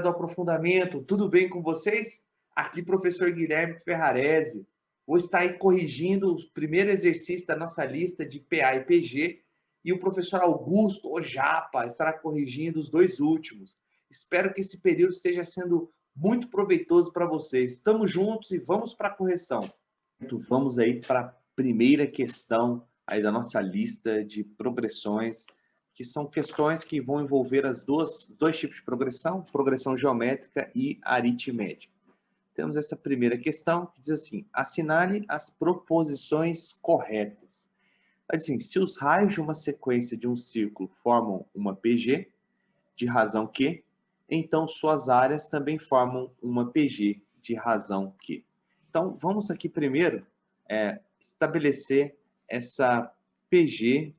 do aprofundamento, tudo bem com vocês? Aqui, professor Guilherme Ferrarese. Vou estar aí corrigindo o primeiro exercício da nossa lista de PA e PG e o professor Augusto, o Japa, estará corrigindo os dois últimos. Espero que esse período esteja sendo muito proveitoso para vocês. Estamos juntos e vamos para a correção. Vamos aí para a primeira questão aí da nossa lista de progressões, que são questões que vão envolver dois tipos de progressão, progressão geométrica e aritmética. Temos essa primeira questão que diz assim: assinale as proposições corretas. Assim, se os raios de uma sequência de um círculo formam uma PG, de razão Q, então suas áreas também formam uma PG, de razão Q. Então, vamos aqui primeiro estabelecer essa PG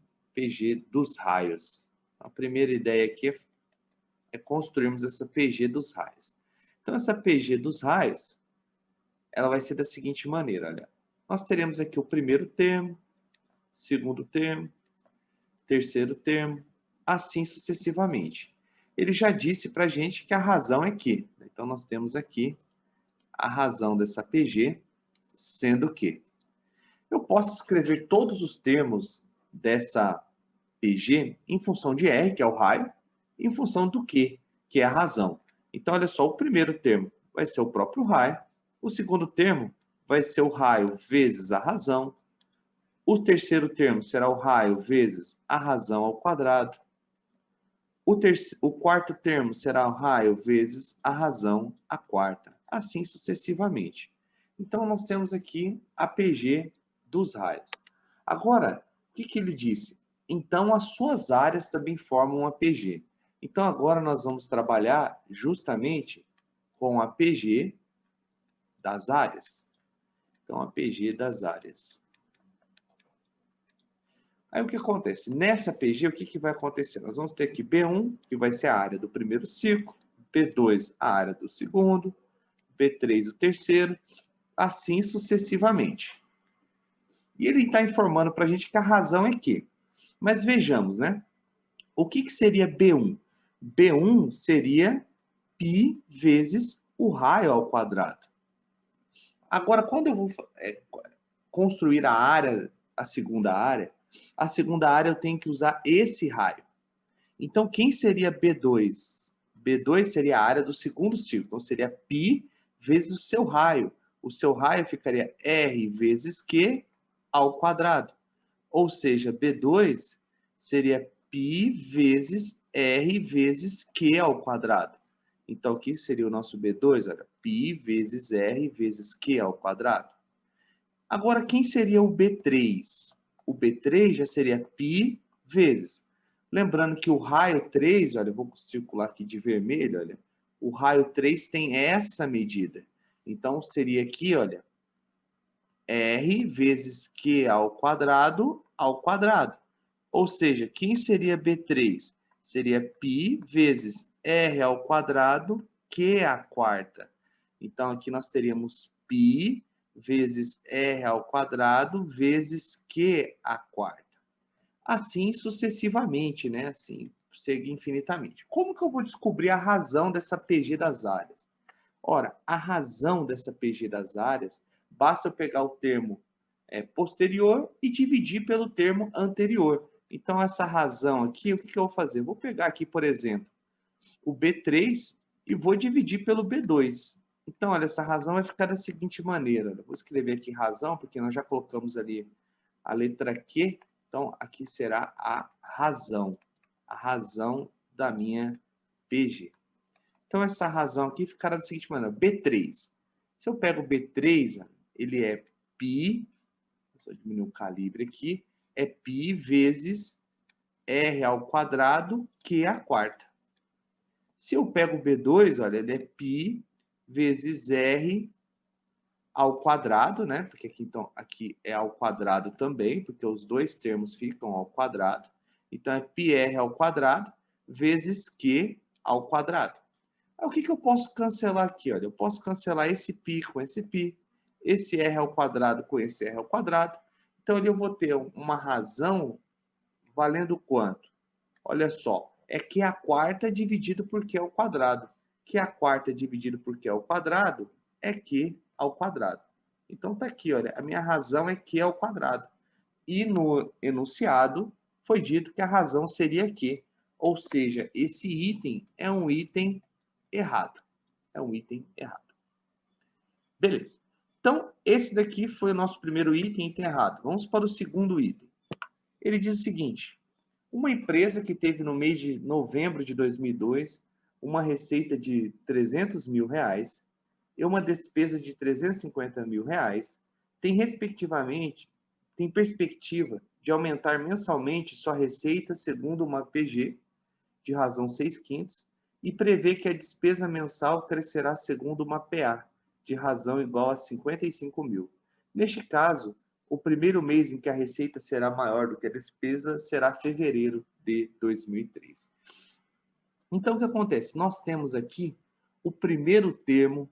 dos raios. A primeira ideia aqui é construirmos essa PG dos raios. Então, essa PG dos raios, ela vai ser da seguinte maneira, olha. Nós teremos aqui o primeiro termo, segundo termo, terceiro termo, assim sucessivamente. Ele já disse para a gente que a razão é Q. Então, nós temos aqui a razão dessa PG sendo Q. Eu posso escrever todos os termos dessa PG em função de R, que é o raio, e em função do Q, que é a razão. Então, olha só, o primeiro termo vai ser o próprio raio, o segundo termo vai ser o raio vezes a razão, o terceiro termo será o raio vezes a razão ao quadrado, o quarto termo será o raio vezes a razão à quarta, assim sucessivamente. Então, nós temos aqui a PG dos raios. Agora, o que ele disse? Então, as suas áreas também formam uma PG. Então, agora nós vamos trabalhar justamente com a PG das áreas. Então, a PG das áreas. Aí, o que acontece? Nessa PG, o que vai acontecer? Nós vamos ter aqui B1, que vai ser a área do primeiro círculo, B2, a área do segundo, B3, o terceiro, assim sucessivamente. E ele está informando para a gente que a razão é Q. Mas vejamos, né? O que seria B1? B1 seria π vezes o raio ao quadrado. Agora, quando eu vou construir a segunda área eu tenho que usar esse raio. Então, quem seria B2? B2 seria a área do segundo círculo. Então, seria π vezes o seu raio. O seu raio ficaria R vezes Q ao quadrado. Ou seja, B2 seria π vezes R vezes Q ao quadrado. Então, aqui seria o nosso B2, olha, π vezes R vezes Q ao quadrado. Agora, quem seria o B3? O B3 já seria π vezes. Lembrando que o raio 3, olha, eu vou circular aqui de vermelho, olha, o raio 3 tem essa medida. Então, seria aqui, olha, R vezes Q ao quadrado. Ou seja, quem seria B3? Seria π vezes R ao quadrado, Q à quarta. Então, aqui nós teríamos π vezes R ao quadrado vezes Q à quarta. Assim sucessivamente, né? Assim, segue infinitamente. Como que eu vou descobrir a razão dessa PG das áreas? Ora, a razão dessa PG das áreas, basta eu pegar o termo posterior e dividir pelo termo anterior. Então, essa razão aqui, o que eu vou fazer? Eu vou pegar aqui, por exemplo, o B3 e vou dividir pelo B2. Então, olha, essa razão vai ficar da seguinte maneira. Eu vou escrever aqui razão, porque nós já colocamos ali a letra Q. Então, aqui será a razão da minha PG. Então, essa razão aqui ficará da seguinte maneira, B3. Se eu pego o B3, ele é π, vou diminuir o calibre aqui, é π vezes R ao quadrado, Q à quarta. Se eu pego o B2, olha, ele é π vezes R ao quadrado, né? Porque aqui, então, aqui é ao quadrado também, porque os dois termos ficam ao quadrado. Então, é πr ao quadrado vezes Q ao quadrado. Aí, o que eu posso cancelar aqui? Olha, eu posso cancelar esse π com esse π, esse r ao quadrado com esse r ao quadrado. Então, ali eu vou ter uma razão valendo quanto? Olha só, é Q à quarta dividido por Q ao quadrado. que a quarta dividido por Q ao quadrado é Q ao quadrado. Então está aqui, olha, a minha razão é Q ao quadrado. E no enunciado foi dito que a razão seria Q. Ou seja, esse item é um item errado. É um item errado. Beleza. Então, esse daqui foi o nosso primeiro item errado. Vamos para o segundo item. Ele diz o seguinte: uma empresa que teve no mês de novembro de 2002 uma receita de 300 mil reais e uma despesa de 350 mil reais, tem perspectiva de aumentar mensalmente sua receita segundo uma PG, de razão 6/5, e prevê que a despesa mensal crescerá segundo uma PA, de razão igual a 55 mil. Neste caso, o primeiro mês em que a receita será maior do que a despesa será fevereiro de 2003. Então, o que acontece? Nós temos aqui o primeiro termo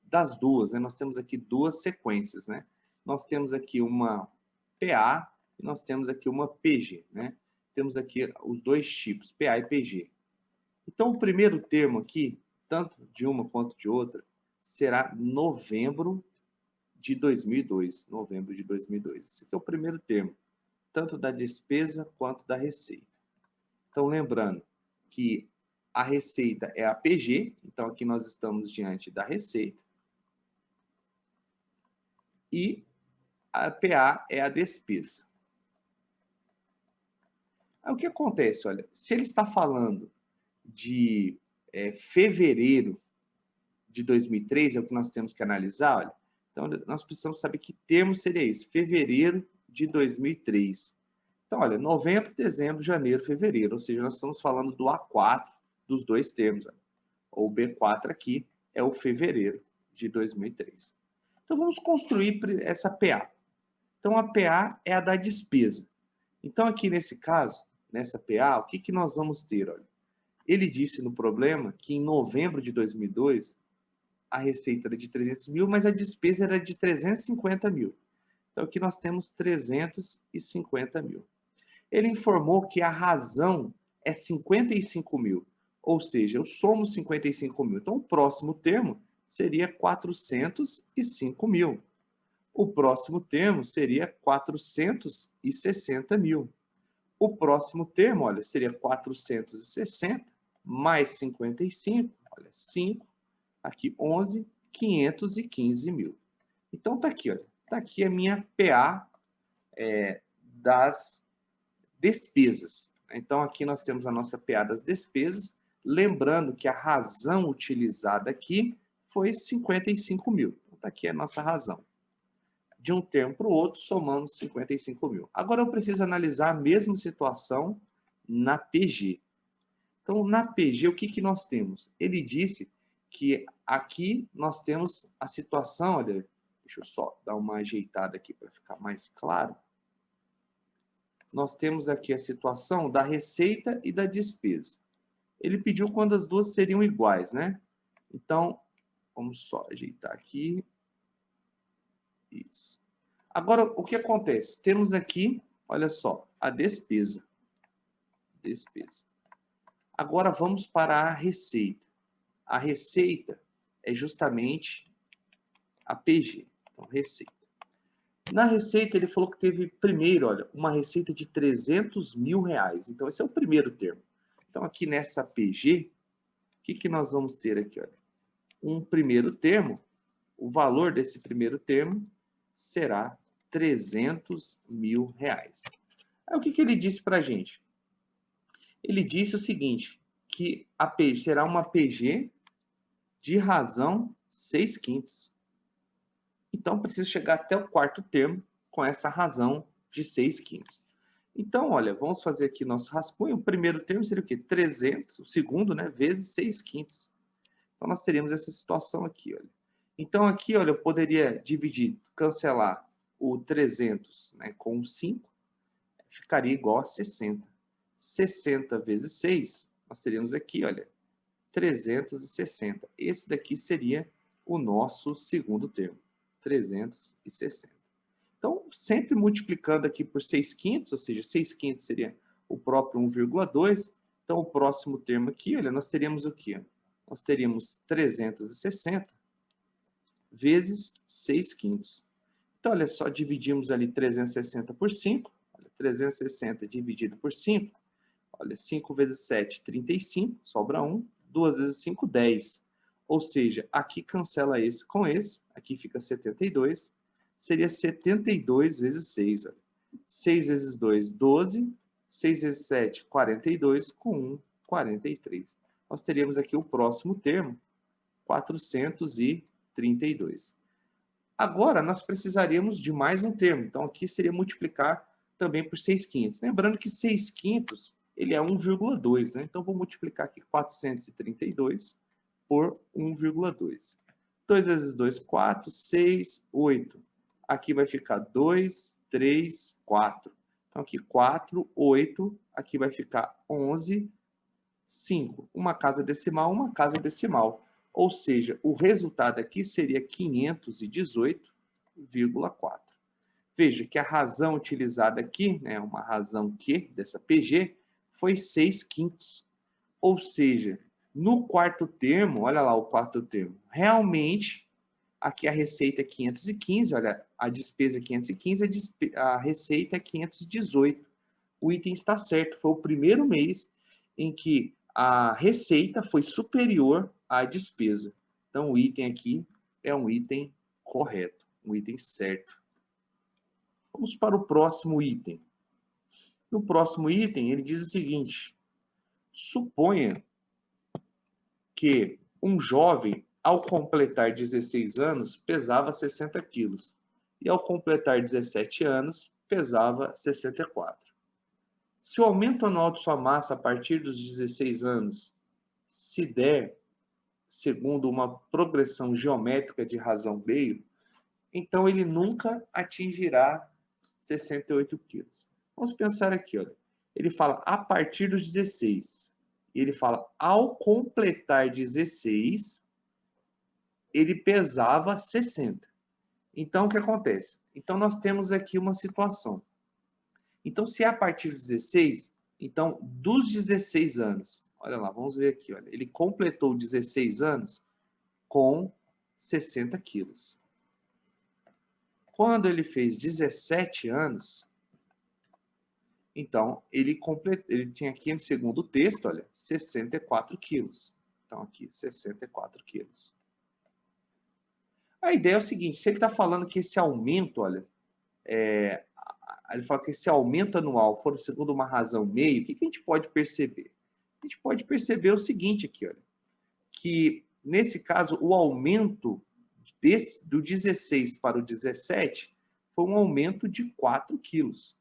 das duas, né? Nós temos aqui duas sequências, né? Nós temos aqui uma PA e nós temos aqui uma PG, né? Temos aqui os dois tipos, PA e PG. Então, o primeiro termo aqui, tanto de uma quanto de outra, será novembro de 2002. Novembro de 2002. Esse aqui é o primeiro termo, tanto da despesa quanto da receita. Então, lembrando que a receita é a PG, então aqui nós estamos diante da receita, e a PA é a despesa. Aí, o que acontece? Olha, se ele está falando de fevereiro de 2003, é o que nós temos que analisar, olha. Então, nós precisamos saber que termo seria esse, fevereiro de 2003. Então, olha, novembro, dezembro, janeiro, fevereiro, ou seja, nós estamos falando do A4 dos dois termos, olha. Ou B4 aqui é o fevereiro de 2003. Então, vamos construir essa PA. Então, a PA é a da despesa. Então, aqui nesse caso, nessa PA, o que nós vamos ter? Olha, ele disse no problema que em novembro de 2002, a receita era de 300 mil, mas a despesa era de 350 mil. Então, aqui nós temos 350 mil. Ele informou que a razão é 55 mil, ou seja, eu somo 55 mil. Então, o próximo termo seria 405 mil. O próximo termo seria 460 mil. O próximo termo, olha, seria 460 mais 55, olha, 5, aqui 11, 515 mil. Então, está aqui, olha, está aqui a minha PA das despesas. Então, aqui nós temos a nossa PA das despesas, lembrando que a razão utilizada aqui foi 55 mil. Então, está aqui a nossa razão. De um termo para o outro, somamos 55 mil. Agora, eu preciso analisar a mesma situação na PG. Então, na PG, o que nós temos? Ele disse que aqui nós temos a situação, olha, deixa eu só dar uma ajeitada aqui para ficar mais claro. Nós temos aqui a situação da receita e da despesa. Ele pediu quando as duas seriam iguais, né? Então, vamos só ajeitar aqui. Isso. Agora, o que acontece? Temos aqui, olha só, a despesa. Despesa. Agora, vamos para a receita. A receita é justamente a PG. Então, receita. Na receita, ele falou que teve primeiro, olha, uma receita de 300 mil reais. Então, esse é o primeiro termo. Então, aqui nessa PG, o que nós vamos ter aqui? Olha? Um primeiro termo, o valor desse primeiro termo será 300 mil reais. Aí, o que ele disse para a gente? Ele disse o seguinte, que a PG será uma PG de razão 6/5. Então, preciso chegar até o quarto termo com essa razão de 6/5. Então, olha, vamos fazer aqui nosso rascunho. O primeiro termo seria o quê? 300, o segundo, né, vezes 6/5. Então, nós teríamos essa situação aqui, olha. Então, aqui, olha, eu poderia dividir, cancelar o 300, né, com 5, ficaria igual a 60. 60 vezes 6, nós teríamos aqui, olha, 360. Esse daqui seria o nosso segundo termo, 360. Então, sempre multiplicando aqui por 6/5, ou seja, 6/5 seria o próprio 1,2. Então, o próximo termo aqui, olha, nós teríamos o quê? nós teríamos 360 vezes 6/5. Então, olha só, dividimos ali 360 por 5. Olha, 360 dividido por 5. Olha, 5 vezes 7, 35. Sobra 1. 2 vezes 5, 10. Ou seja, aqui cancela esse com esse. Aqui fica 72. Seria 72 vezes 6. Olha. 6 vezes 2, 12. 6 vezes 7, 42. Com 1, 43. Nós teríamos aqui o próximo termo, 432. Agora, nós precisaríamos de mais um termo. Então, aqui seria multiplicar também por 6/5. Lembrando que 6/5 ele é 1,2. Né? Então, vou multiplicar aqui 432 por 1,2. 2 vezes 2, 4. 6, 8. Aqui vai ficar 2, 3, 4. Então, aqui 4, 8. Aqui vai ficar 11, 5. Uma casa decimal, uma casa decimal. Ou seja, o resultado aqui seria 518,4. Veja que a razão utilizada aqui, né, uma razão Q dessa PG, foi 6/5. Ou seja, no quarto termo, olha lá o quarto termo, realmente, aqui a receita é 515, olha, a despesa é 515, a receita é 518. O item está certo, foi o primeiro mês em que a receita foi superior à despesa. Então, o item aqui é um item correto, um item certo. Vamos para o próximo item. No próximo item, ele diz o seguinte: suponha que um jovem, ao completar 16 anos, pesava 60 quilos, e ao completar 17 anos, pesava 64. Se o aumento anual de sua massa a partir dos 16 anos se der segundo uma progressão geométrica de razão meio, então ele nunca atingirá 68 quilos. Vamos pensar aqui, olha. Ele fala a partir dos 16. E ele fala ao completar 16, ele pesava 60. Então, o que acontece? Então, nós temos aqui uma situação. Então, se é a partir dos 16, então, dos 16 anos, olha lá, vamos ver aqui, olha, ele completou 16 anos com 60 quilos. Quando ele fez 17 anos, então, ele tinha aqui no segundo texto, olha, 64 quilos. Então, aqui, 64 quilos. A ideia é o seguinte, se ele está falando que esse aumento, olha, ele fala que esse aumento anual for segundo uma razão meio, o que a gente pode perceber? A gente pode perceber o seguinte aqui, olha, que nesse caso o aumento do 16 para o 17 foi um aumento de 4 quilos.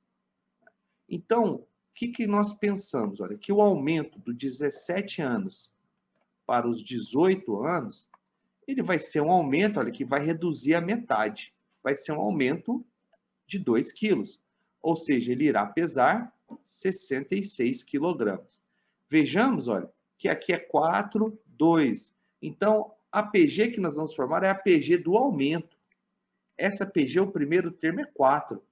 Então, o que nós pensamos? Olha, que o aumento do 17 anos para os 18 anos, ele vai ser um aumento, olha, que vai reduzir a metade. Vai ser um aumento de 2 quilos. Ou seja, ele irá pesar 66 quilogramas. Vejamos, olha, que aqui é 4, 2. Então, a PG que nós vamos formar é a PG do aumento. Essa PG, o primeiro termo é 4.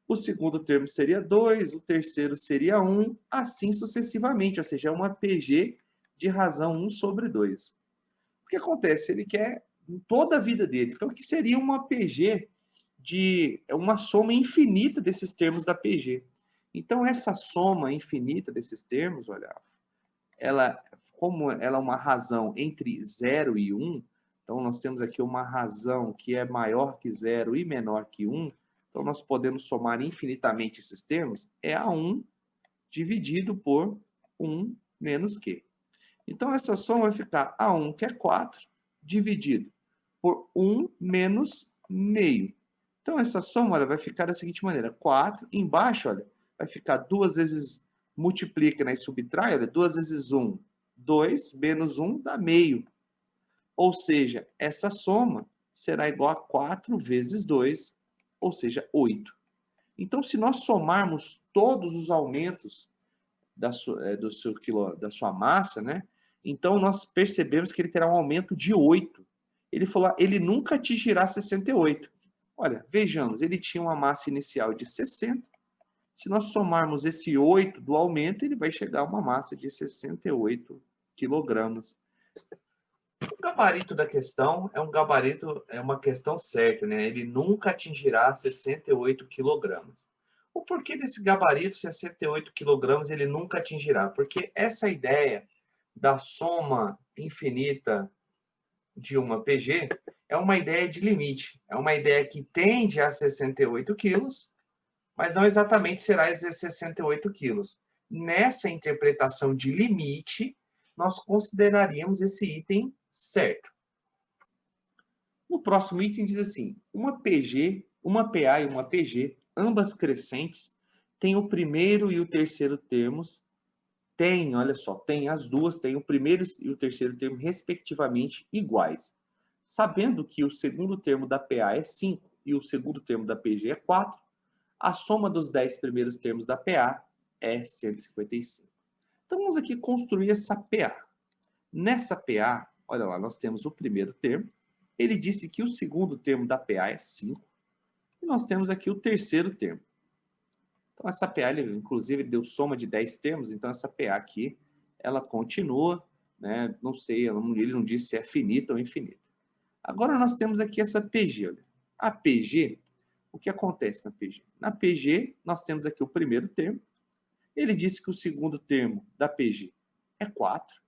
O segundo termo seria 2, o terceiro seria 1, assim sucessivamente. Ou seja, é uma PG de razão 1 sobre 2. O que acontece? Ele quer em toda a vida dele. Então, o que seria uma PG de uma soma infinita desses termos da PG. Então, essa soma infinita desses termos, olha, como ela é uma razão entre 0 e 1, então nós temos aqui uma razão que é maior que 0 e menor que 1, então nós podemos somar infinitamente esses termos, é A1 dividido por 1 menos Q. Então, essa soma vai ficar A1, que é 4, dividido por 1 menos meio. Então, essa soma, olha, vai ficar da seguinte maneira. 4, embaixo, olha, vai ficar 2 vezes, multiplica, né, e subtrai, olha, 2 vezes 1, 2, menos 1 dá meio. Ou seja, essa soma será igual a 4 vezes 2, ou seja, 8. Então, se nós somarmos todos os aumentos da sua massa, né, então nós percebemos que ele terá um aumento de 8. Ele falou, ele nunca atingirá 68. Olha, vejamos, ele tinha uma massa inicial de 60. Se nós somarmos esse 8 do aumento, ele vai chegar a uma massa de 68 quilogramas. gabarito da questão é um gabarito, é uma questão certa, né? Ele nunca atingirá 68 quilogramas. O porquê desse gabarito 68 quilogramas ele nunca atingirá? Porque essa ideia da soma infinita de uma PG é uma ideia de limite. É uma ideia que tende a 68 quilos, mas não exatamente será esses 68 quilos. Nessa interpretação de limite, nós consideraríamos esse item certo. No próximo item diz assim, uma PG, uma PA e uma PG, ambas crescentes, têm o primeiro e o terceiro termos, olha só, tem as duas, tem o primeiro e o terceiro termo, respectivamente, iguais. Sabendo que o segundo termo da PA é 5 e o segundo termo da PG é 4, a soma dos 10 primeiros termos da PA é 155. Então, vamos aqui construir essa PA. Nessa PA, olha lá, nós temos o primeiro termo. Ele disse que o segundo termo da PA é 5. E nós temos aqui o terceiro termo. Então, essa PA, ele, inclusive, deu soma de 10 termos. Então, essa PA aqui, ela continua, né? Não sei, ele não disse se é finita ou infinita. Agora, nós temos aqui essa PG. Olha. A PG, o que acontece na PG? Na PG, nós temos aqui o primeiro termo. Ele disse que o segundo termo da PG é 4.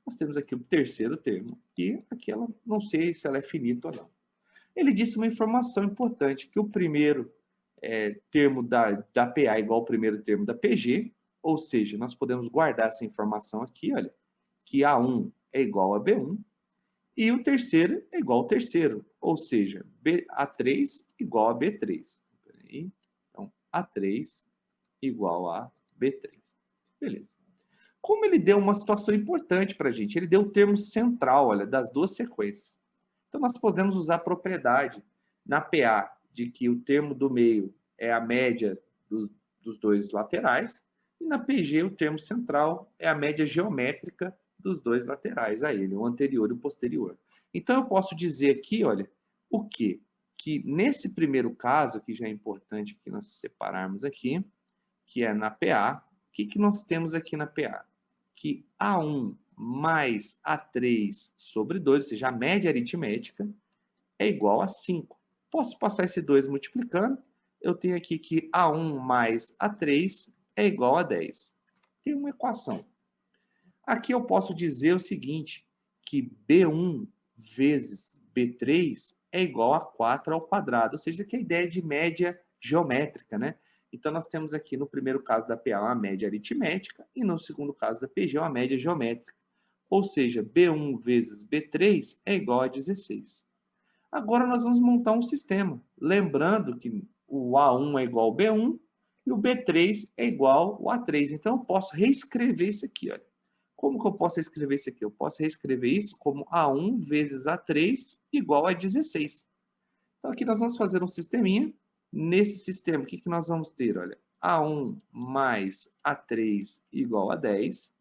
Nós temos aqui o terceiro termo. E aqui ela, não sei se ela é finita ou não. Ele disse uma informação importante, que o primeiro termo da PA é igual ao primeiro termo da PG, ou seja, nós podemos guardar essa informação aqui, olha, que A1 é igual a B1, e o terceiro é igual ao terceiro, ou seja, A3 igual a B3. Então, A3 igual a B3. Beleza. Como ele deu uma situação importante para a gente, ele deu o termo central, olha, das duas sequências. Então, nós podemos usar a propriedade na PA de que o termo do meio é a média dos dois laterais, e na PG o termo central é a média geométrica dos dois laterais a ele, o anterior e o posterior. Então, eu posso dizer aqui, olha, o quê? Que nesse primeiro caso, que já é importante que nós separarmos aqui, que é na PA, o que nós temos aqui na PA? Que A1 mais A3 sobre 2, ou seja, a média aritmética, é igual a 5. Posso passar esse 2 multiplicando. Eu tenho aqui que A1 mais A3 é igual a 10. Tem uma equação. Aqui eu posso dizer o seguinte, que B1 vezes B3 é igual a 4 ao quadrado, ou seja, que é a ideia de média geométrica, né? Então, nós temos aqui, no primeiro caso da PA, uma média aritmética, e no segundo caso da PG, uma média geométrica. Ou seja, B1 vezes B3 é igual a 16. Agora, nós vamos montar um sistema. Lembrando que o A1 é igual ao B1 e o B3 é igual ao A3. Então, eu posso reescrever isso aqui. Olha. Como que eu posso reescrever isso aqui? Eu posso reescrever isso como A1 vezes A3 igual a 16. Então, aqui nós vamos fazer um sisteminha. Nesse sistema, o que nós vamos ter? Olha, A1 mais A3 igual a 10.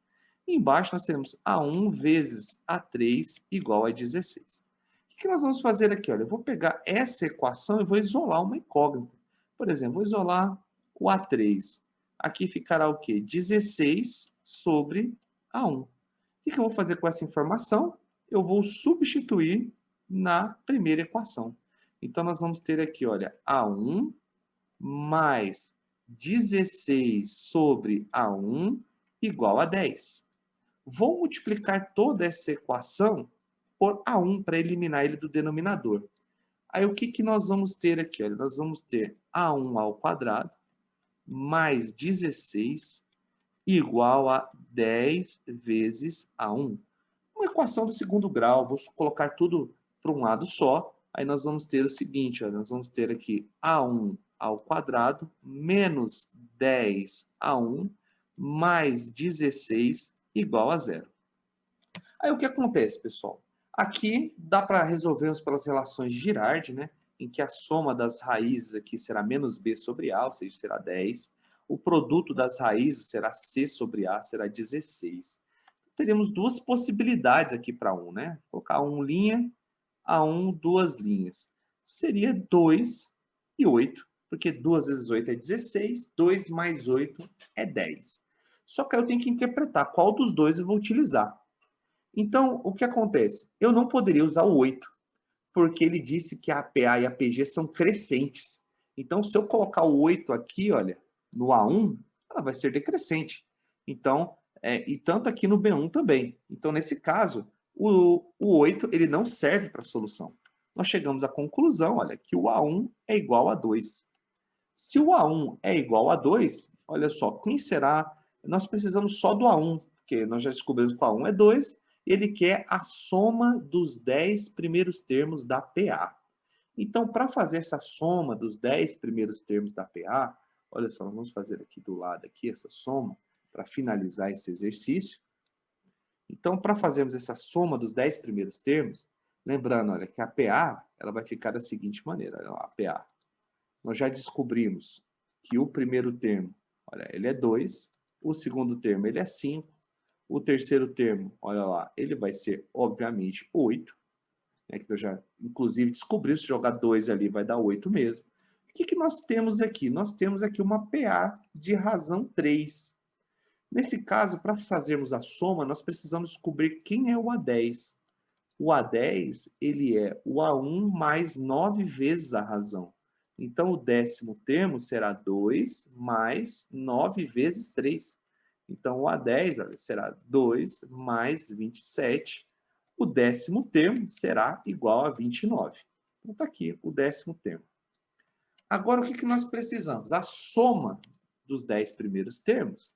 E embaixo nós teremos A1 vezes A3 igual a 16. O que nós vamos fazer aqui? Olha, eu vou pegar essa equação e vou isolar uma incógnita. Por exemplo, vou isolar o A3. Aqui ficará o quê? 16 sobre A1. O que eu vou fazer com essa informação? Eu vou substituir na primeira equação. Então, nós vamos ter aqui, olha, A1 mais 16 sobre A1 igual a 10. Vou multiplicar toda essa equação por A1 para eliminar ele do denominador. Aí, o que nós vamos ter aqui? Olha, nós vamos ter A1 ao quadrado mais 16 igual a 10 vezes A1. Uma equação do segundo grau, vou colocar tudo para um lado só. Aí nós vamos ter o seguinte, olha, nós vamos ter aqui A1 ao quadrado menos 10A1 mais 16 igual a 0. Aí o que acontece, pessoal? Aqui dá para resolvermos pelas relações de Girard, né? Em que a soma das raízes aqui será menos b sobre a, ou seja, será 10. O produto das raízes será c sobre a, será 16. Teremos duas possibilidades aqui para 1, né? Vou colocar 1 linha, A1, 2 linhas. Seria 2 e 8, porque 2 vezes 8 é 16, 2 mais 8 é 10. Só que eu tenho que interpretar qual dos dois eu vou utilizar. Então, o que acontece? Eu não poderia usar o 8, porque ele disse que a APA e a PG são crescentes. Então, se eu colocar o 8 aqui, olha, no A1, ela vai ser decrescente. Então, e tanto aqui no B1 também. Então, nesse caso, o 8 ele não serve para a solução. Nós chegamos à conclusão, olha, que o A1 é igual a 2. Se o A1 é igual a 2, olha só, quem será? Nós precisamos só do A1, porque nós já descobrimos que o A1 é 2, ele quer a soma dos 10 primeiros termos da PA. Então, para fazer essa soma dos 10 primeiros termos da PA, olha só, nós vamos fazer aqui do lado aqui essa soma para finalizar esse exercício. Então, para fazermos essa soma dos 10 primeiros termos, lembrando, olha, que a PA ela vai ficar da seguinte maneira, olha lá, a PA. Nós já descobrimos que o primeiro termo, olha, ele é 2, o segundo termo ele é 5, o terceiro termo, olha lá, ele vai ser, obviamente, 8, né, que eu já, inclusive, descobri, se jogar 2 ali vai dar 8 mesmo. O que nós temos aqui? Nós temos aqui uma PA de razão 3. Nesse caso, para fazermos a soma, nós precisamos descobrir quem é o A10. O A10, ele é o A1 mais 9 vezes a razão. Então, o 10º termo será 2 mais 9 vezes 3. Então, o A10 olha, será 2 mais 27. O 10º termo será igual a 29. Então, está aqui o 10º termo. Agora, o que nós precisamos? A soma dos 10 primeiros termos,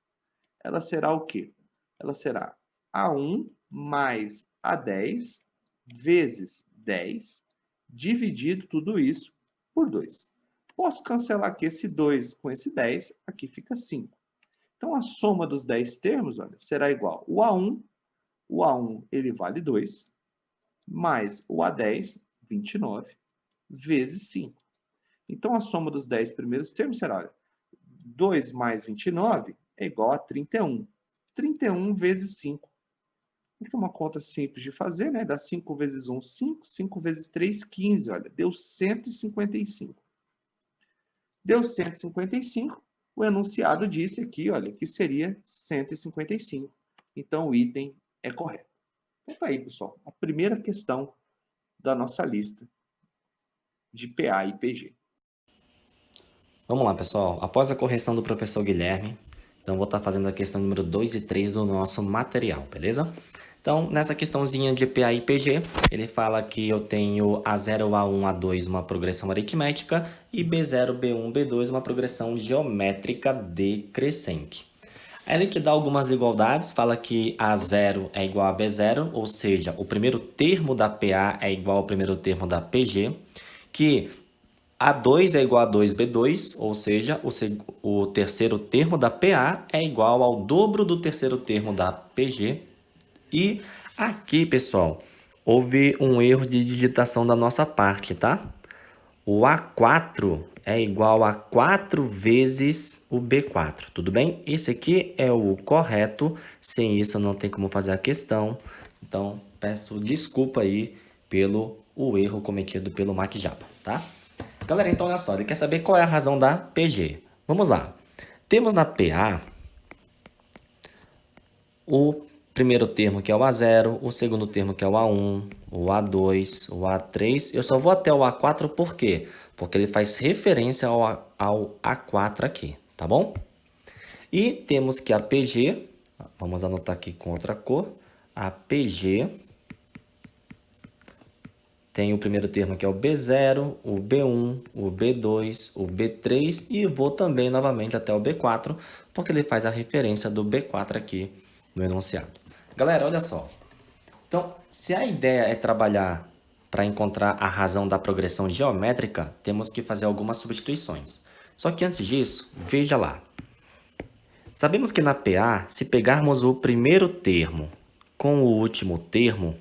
ela será o quê? Ela será A1 mais A10 vezes 10, dividido tudo isso por 2. Posso cancelar aqui esse 2 com esse 10, aqui fica 5. Então, a soma dos 10 termos olha, será igual o A1 ele vale 2, mais o A10, 29, vezes 5. Então, a soma dos 10 primeiros termos será, olha, 2 mais 29 é igual a 31. 31 vezes 5. É uma conta simples de fazer, né? Dá 5 vezes 1, 5. 5 vezes 3, 15. Olha, deu 155. Deu 155. O enunciado disse aqui, olha, que seria 155. Então, o item é correto. Então, tá aí, pessoal. A primeira questão da nossa lista de PA e PG. Vamos lá, pessoal. Após a correção do professor Guilherme, então vou estar fazendo a questão número 2 e 3 do nosso material, beleza? Então, nessa questãozinha de PA e PG, ele fala que eu tenho A0, A1, A2 uma progressão aritmética e B0, B1, B2 uma progressão geométrica decrescente. Aí ele te dá algumas igualdades, fala que A0 é igual a B0, ou seja, o primeiro termo da PA é igual ao primeiro termo da PG, que A2 é igual a 2B2, ou seja, o terceiro termo da PA é igual ao dobro do terceiro termo da PG. E aqui, pessoal, houve um erro de digitação da nossa parte, tá? O A4 é igual a 4 vezes o B4, tudo bem? Esse aqui é o correto, sem isso não tem como fazer a questão. Então, peço desculpa aí pelo erro cometido pelo MacJapa, tá? Galera, então olha só, ele quer saber qual é a razão da PG. Vamos lá. Temos na PA o primeiro termo que é o A0, o segundo termo que é o A1, o A2, o A3. Eu só vou até o A4 por quê? Porque ele faz referência ao A4 aqui, tá bom? E temos que a PG, vamos anotar aqui com outra cor, a PG tem o primeiro termo que é o B0, o B1, o B2, o B3 e vou também novamente até o B4, porque ele faz a referência do B4 aqui no enunciado. Galera, olha só. Então, se a ideia é trabalhar para encontrar a razão da progressão geométrica, temos que fazer algumas substituições. Só que antes disso, veja lá. Sabemos que na PA, se pegarmos o primeiro termo com o último termo,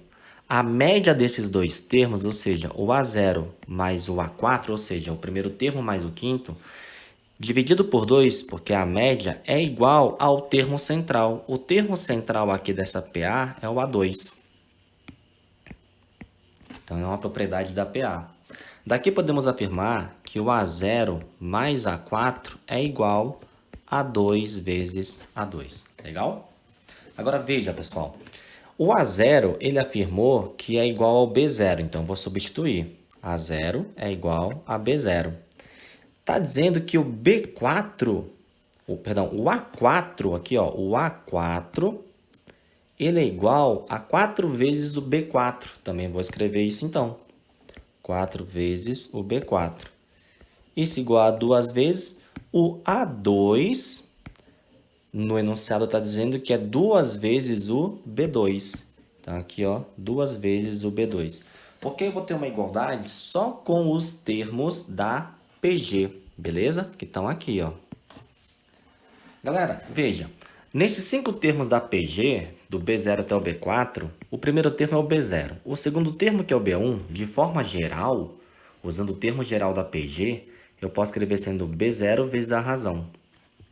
a média desses dois termos, ou seja, o A0 mais o A4, ou seja, o primeiro termo mais o quinto, dividido por 2, porque a média é igual ao termo central. O termo central aqui dessa PA é o A2. Então, é uma propriedade da PA. Daqui podemos afirmar que o A0 mais A4 é igual a 2 vezes A2. Legal? Agora veja, pessoal. O A0, ele afirmou que é igual ao B0, então vou substituir. A0 é igual a B0. Está dizendo que o B4, o A4 aqui, ó, o A4, ele é igual a 4 vezes o B4. Também vou escrever isso então. 4 vezes o B4. Isso igual a 2 vezes o A2. No enunciado está dizendo que é 2 vezes o B2. Então, aqui, ó, 2 vezes o B2. Porque eu vou ter uma igualdade só com os termos da PG, beleza? Que estão aqui, ó. Galera, veja. Nesses 5 termos da PG, do B0 até o B4, o primeiro termo é o B0. O segundo termo, que é o B1, de forma geral, usando o termo geral da PG, eu posso escrever sendo B0 vezes a razão,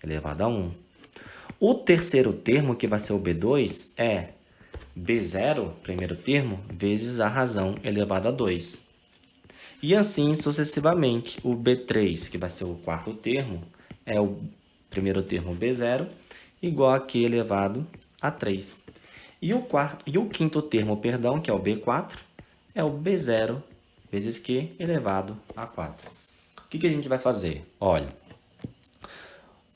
elevado a 1. O terceiro termo, que vai ser o B2, é B0, primeiro termo, vezes a razão elevado a 2. E assim sucessivamente. O B3, que vai ser o quarto termo, é o primeiro termo B0, igual a Q elevado a 3. E o quinto termo, perdão, que é o B4, é o B0 vezes Q elevado a 4. O que a gente vai fazer? Olha.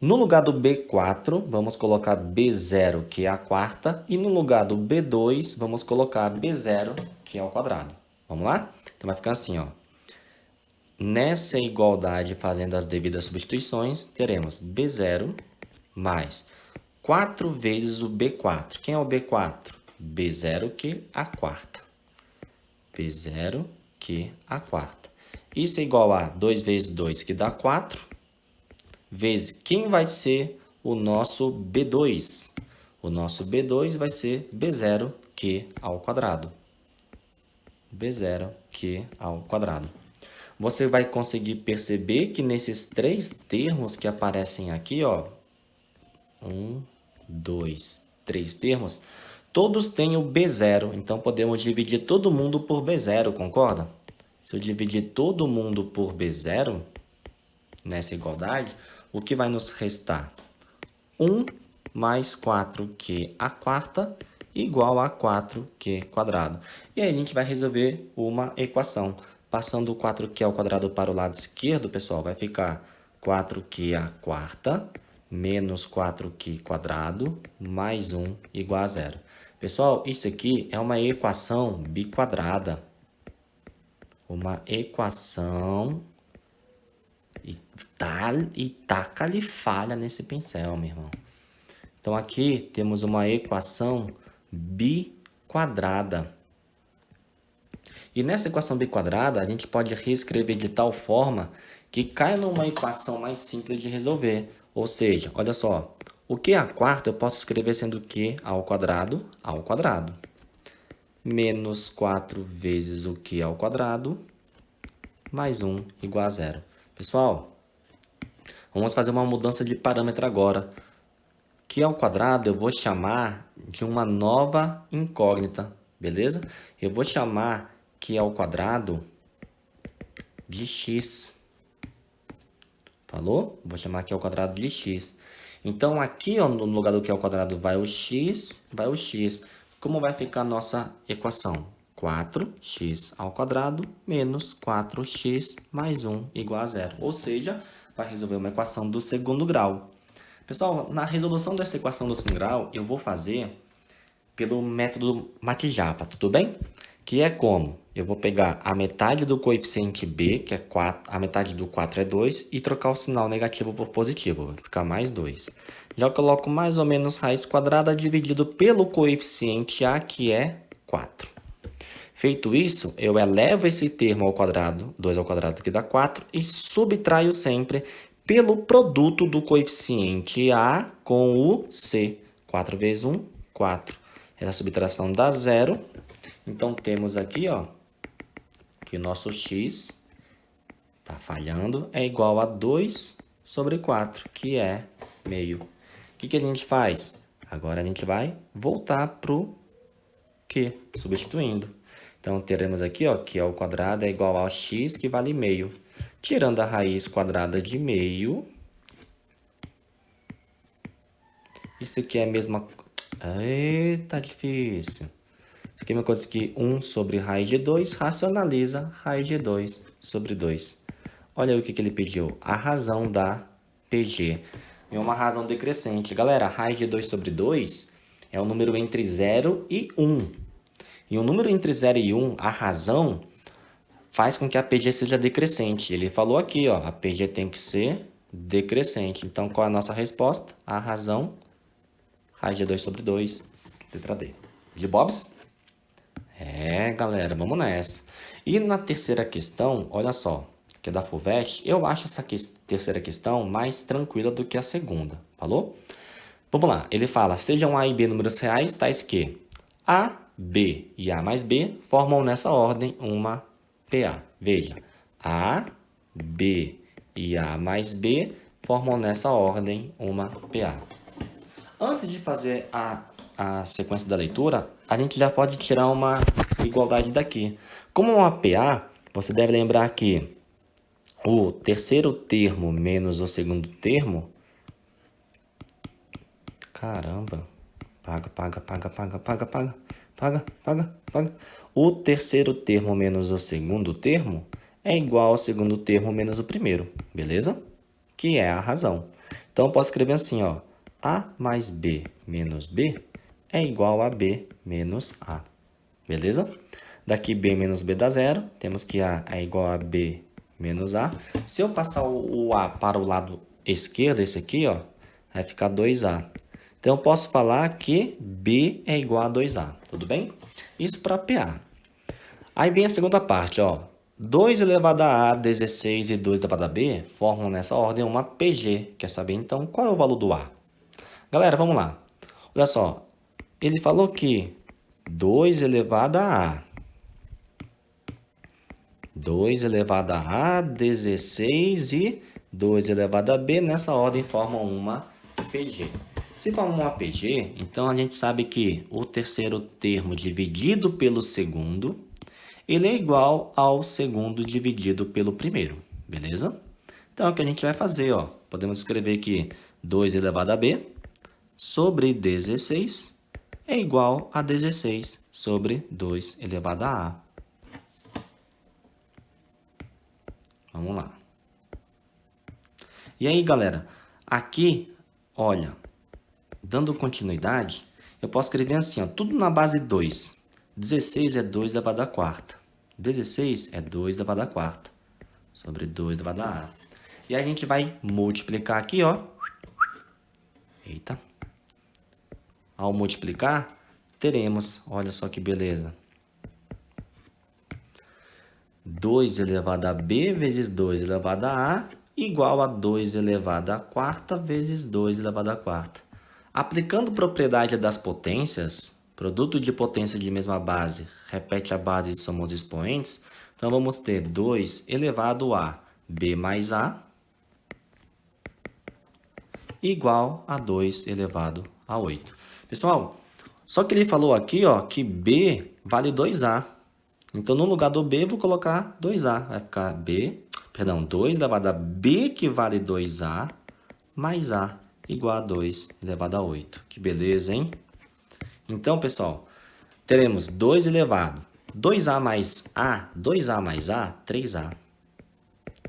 No lugar do B4, vamos colocar B0, que é a quarta, e no lugar do B2, vamos colocar B0, que é o quadrado. Vamos lá? Então vai ficar assim, ó. Nessa igualdade, fazendo as devidas substituições, teremos B0 mais 4 vezes o B4. Quem é o B4? B0, que é a quarta. B0, que é a quarta. Isso é igual a 2 vezes 2, que dá 4. Vezes quem vai ser o nosso B2. O nosso B2 vai ser B0, Q ao quadrado. B0, Q ao quadrado. Você vai conseguir perceber que nesses 3 termos que aparecem aqui, ó, 1, 2, 3 termos, todos têm o B0. Então, podemos dividir todo mundo por B0, concorda? Se eu dividir todo mundo por B0, nessa igualdade, o que vai nos restar? 1 mais 4q à quarta igual a 4q quadrado. E aí a gente vai resolver uma equação. Passando o 4q ao quadrado para o lado esquerdo, pessoal, vai ficar 4q à quarta menos 4q quadrado mais 1 igual a 0. Pessoal, isso aqui é uma equação biquadrada. Uma equação... E taca-lhe falha nesse pincel, meu irmão. Então, aqui temos uma equação biquadrada. E nessa equação biquadrada, a gente pode reescrever de tal forma que caia numa equação mais simples de resolver. Ou seja, olha só, o q à quarta eu posso escrever sendo q ao quadrado, menos 4 vezes o q ao quadrado, mais 1 igual a 0. Pessoal, vamos fazer uma mudança de parâmetro agora. Q ao quadrado eu vou chamar de uma nova incógnita, beleza? Eu vou chamar Q ao quadrado de x. Falou? Vou chamar Q ao quadrado de x. Então, aqui ó, no lugar do Q ao quadrado vai o x, vai o x. Como vai ficar a nossa equação? 4x ao quadrado menos 4x mais 1 igual a 0. Ou seja, vai resolver uma equação do segundo grau. Pessoal, na resolução dessa equação do segundo grau, eu vou fazer pelo método Matijapa, tudo bem? Que é como? Eu vou pegar a metade do coeficiente b, que é 4, a metade do 4 é 2, e trocar o sinal negativo por positivo, vai ficar mais 2. Já coloco mais ou menos raiz quadrada dividido pelo coeficiente a, que é 4. Feito isso, eu elevo esse termo ao quadrado, 2 ao quadrado que dá 4, e subtraio sempre pelo produto do coeficiente a com o c. 4 vezes 1, 4. Essa subtração dá 0. Então, temos aqui, ó, que o nosso x, está falhando, é igual a 2 sobre 4, que é meio. O que a gente faz? Agora a gente vai voltar para o q, substituindo. Então, teremos aqui, ó, que ao quadrado é igual a x, que vale meio. Tirando a raiz quadrada de meio. Isso aqui é a mesma... Eita, difícil. Isso aqui é uma coisa que 1 sobre raiz de 2, racionaliza raiz de 2 sobre 2. Olha aí o que ele pediu, a razão da PG. É uma razão decrescente. Galera, a raiz de 2 sobre 2 é um número entre 0 e 1. E um número entre 0 e 1, a razão faz com que a PG seja decrescente. Ele falou aqui, ó, a PG tem que ser decrescente. Então, qual é a nossa resposta? A razão, raiz de 2 sobre 2, letra D. De Bobs? Galera, vamos nessa. E na terceira questão, olha só, que é da FUVEST, eu acho essa terceira questão mais tranquila do que a segunda, falou? Vamos lá, ele fala, sejam A e B números reais, tais que A, B e A mais B formam nessa ordem uma PA. Veja, A, B e A mais B formam nessa ordem uma PA. Antes de fazer a sequência da leitura, a gente já pode tirar uma igualdade daqui. Como é uma PA, você deve lembrar que o terceiro termo menos o segundo termo... Caramba! Paga. O terceiro termo menos o segundo termo é igual ao segundo termo menos o primeiro, beleza? Que é a razão. Então, eu posso escrever assim, ó. A mais B menos B é igual a B menos A, beleza? Daqui B menos B dá zero, temos que A é igual a B menos A. Se eu passar o A para o lado esquerdo, esse aqui, ó, vai ficar 2A. Então, eu posso falar que B é igual a 2A, tudo bem? Isso para PA. Aí vem a segunda parte, ó. 2 elevado a A, 16 e 2 elevado a B formam nessa ordem uma PG. Quer saber, então, qual é o valor do A? Galera, vamos lá. Olha só. Ele falou que 2 elevado a A. 2 elevado a A, 16 e 2 elevado a B, nessa ordem formam uma PG. Se formam uma PG, então a gente sabe que o terceiro termo dividido pelo segundo, ele é igual ao segundo dividido pelo primeiro, beleza? Então, o que a gente vai fazer, ó, podemos escrever que 2 elevado a B sobre 16 é igual a 16 sobre 2 elevado a A. Vamos lá. E aí, galera, aqui, olha, dando continuidade, eu posso escrever assim, ó, tudo na base 2. 16 é 2 elevado à quarta. 16 é 2 elevado à quarta sobre 2 elevado a A. E a gente vai multiplicar aqui, ó. Eita. Ao multiplicar, teremos, olha só que beleza. 2 elevado a B vezes 2 elevado a A igual a 2 elevado à quarta vezes 2 elevado à quarta. Aplicando propriedade das potências, produto de potência de mesma base, repete a base e soma os expoentes, então vamos ter 2 elevado a B mais A igual a 2 elevado a 8. Pessoal, só que ele falou aqui, ó, que B vale 2A. Então, no lugar do B, eu vou colocar 2A. Vai ficar 2 elevado a B, que vale 2A, mais A, igual a 2 elevado a 8. Que beleza, hein? Então, pessoal, teremos 2 elevado a 2A mais A, 3A,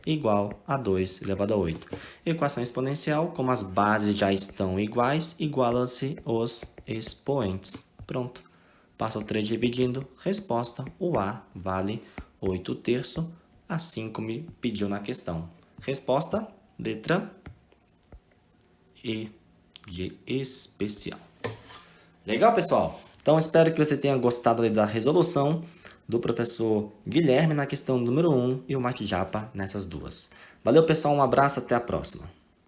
igual a 2 elevado a 8. Equação exponencial, como as bases já estão iguais, igualam-se os expoentes. Pronto. Passa o 3 dividindo, resposta, o A vale 8/3, assim como me pediu na questão. Resposta, letra E de especial. Legal, pessoal? Então, espero que você tenha gostado da resolução do professor Guilherme na questão número 1 e o Mate Japa nessas duas. Valeu, pessoal, um abraço, até a próxima.